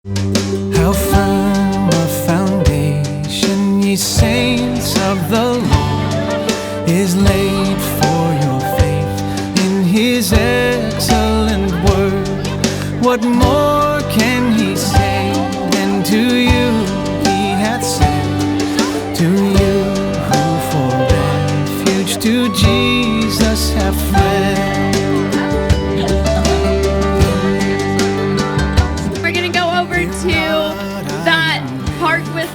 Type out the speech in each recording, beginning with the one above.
How firm a foundation, ye saints of the Lord, is laid for your faith in his excellent word. What more can he say than to you he hath said? To you who for refuge to Jesus have fled.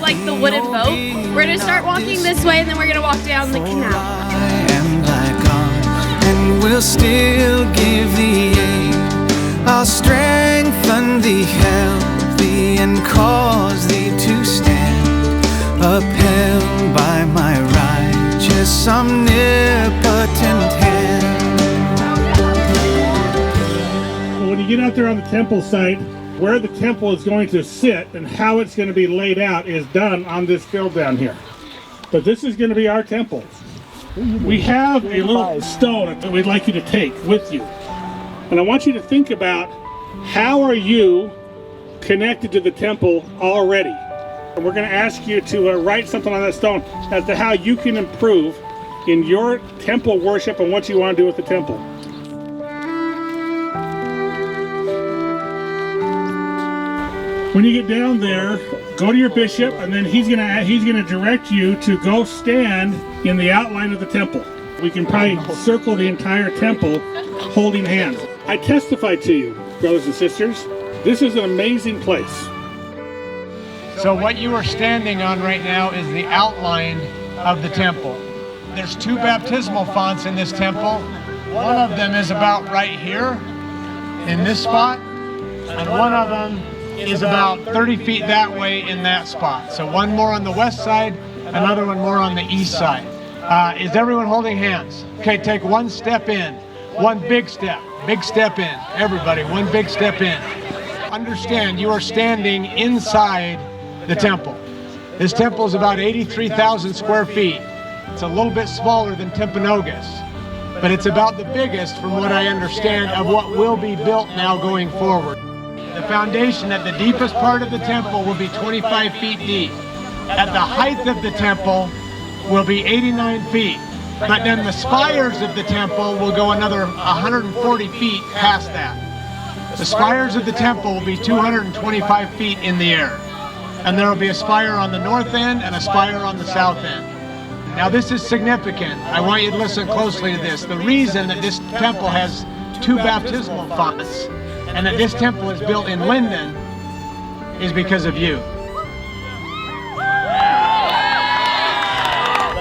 Like the wooden boat. We're going to start walking this way and then we're going to walk down the canal. I am thy God, and will still give thee aid. I'll strengthen thee, help thee, and cause thee to stand, upheld by my righteous omnipotent hand. When you get out there on the temple site, where the temple is going to sit and how it's going to be laid out is done on this field down here. But this is going to be our temple. We have a little stone that we'd like you to take with you. And I want you to think about, how are you connected to the temple already? And we're going to ask you to write something on that stone as to how you can improve in your temple worship and what you want to do with the temple. When you get down there, go to your bishop, and then he's gonna direct you to go stand in the outline of the temple. We can probably circle the entire temple holding hands. I testify to you, brothers and sisters, this is an amazing place. So what you are standing on right now is the outline of the temple. There's 2 baptismal fonts in this temple. One of them is about right here in this spot, and one of them is about 30 feet that way in that spot. So one more on the west side, another one more on the east side. Is everyone holding hands? Okay, take one step in, one big step in. Everybody, one big step in. Understand, you are standing inside the temple. This temple is about 83,000 square feet. It's a little bit smaller than Timpanogos, but it's about the biggest, from what I understand, of what will be built now going forward. The foundation at the deepest part of the temple will be 25 feet deep. At the height of the temple will be 89 feet. But then the spires of the temple will go another 140 feet past that. The spires of the temple will be 225 feet in the air. And there will be a spire on the north end and a spire on the south end. Now this is significant. I want you to listen closely to this. The reason that this temple has 2 baptismal fonts and that this temple is built in Lindon is because of you.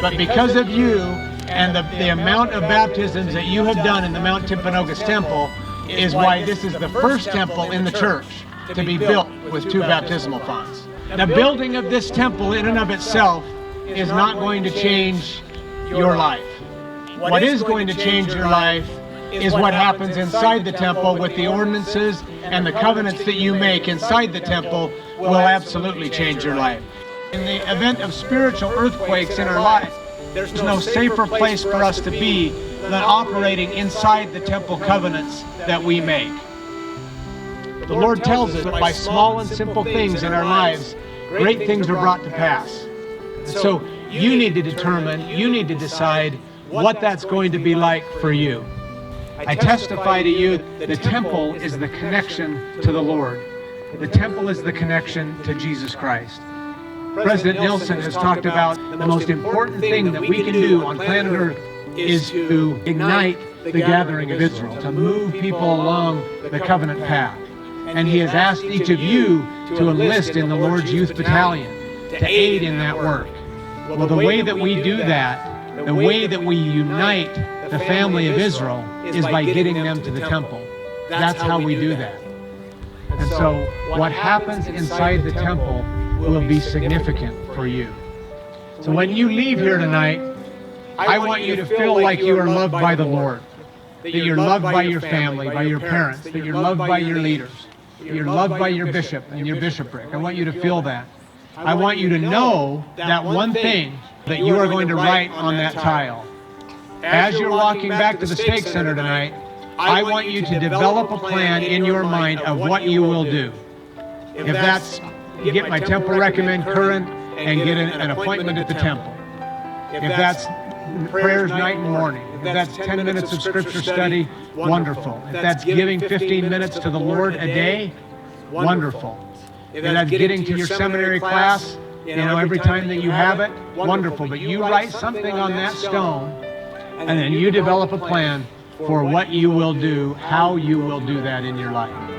But because of you and the amount of baptisms that you have done in the Mount Timpanogos Temple is why this is the first temple in the church to be built with 2 baptismal fonts. The building of this temple in and of itself is not going to change your life. What is going to change your life is what happens inside the temple with the ordinances and the covenants that you make inside the temple will absolutely change your life. In the event of spiritual earthquakes in our life, there's no safer place for us to be than operating inside the temple covenants that we make. The Lord tells us that by small and simple things in our lives, great things are brought to pass. So you need to determine, you need to decide what that's going to be like for you. I testify to you, the temple is the connection to the Lord. The temple is the connection to Jesus Christ. President Nelson has talked about the most important thing that we can do on planet Earth is to ignite the gathering of Israel, to move people along the covenant path. And he has asked each of you to enlist in the Lord's Youth Battalion, to aid in that work. Well, the way that we do that, the way that we unite the family of Israel is by getting them to the temple. That's how we do that. And so what happens inside the temple will be significant for you. So when you leave here tonight, I want you to feel like you are loved by the Lord, that you're loved by your family, by your parents, that you're loved by your leaders, that you're loved by your bishop and your bishopric. I want you to feel that. I want you to know that one thing that you are going to write on that tile. As you're walking back to the Stake Center tonight, I want you to develop a plan in your mind of what you will do. If that's, you get my temple recommend current and get an appointment at the temple. If that's prayers night and morning, if that's 10 minutes of scripture study, wonderful. If that's giving 15 minutes to the Lord a day, wonderful. If that's getting to your seminary class, every time that you have it, wonderful. But you write something on that stone, and then you develop a plan for what you will do, how you will do that in your life.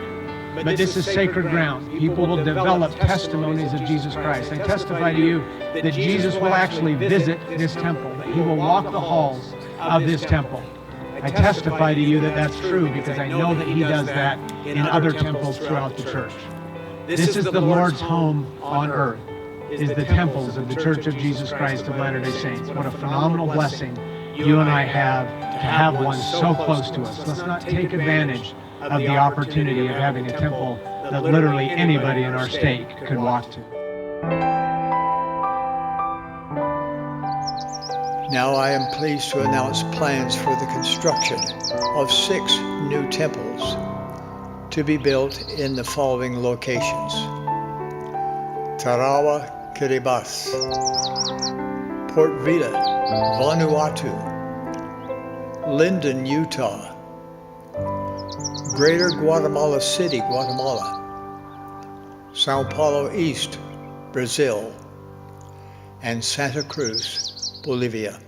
But this is sacred ground. People will develop testimonies of Jesus Christ. I testify to you that Jesus will actually visit this temple, that he will walk the halls of this temple. I testify to you that that's true because I know that he does that in other temples throughout the church. This is the Lord's home on earth, is the temples of the Church of Jesus Christ of Latter-day Saints. What a phenomenal blessing you and I have to have one so close to us. Let's not take advantage of the opportunity of having a temple that literally anybody in our state could walk to. Now I am pleased to announce plans for the construction of 6 new temples to be built in the following locations: Tarawa, Kiribati, Port Vila, Vanuatu, Lindon, Utah, Greater Guatemala City, Guatemala, Sao Paulo East, Brazil, and Santa Cruz, Bolivia.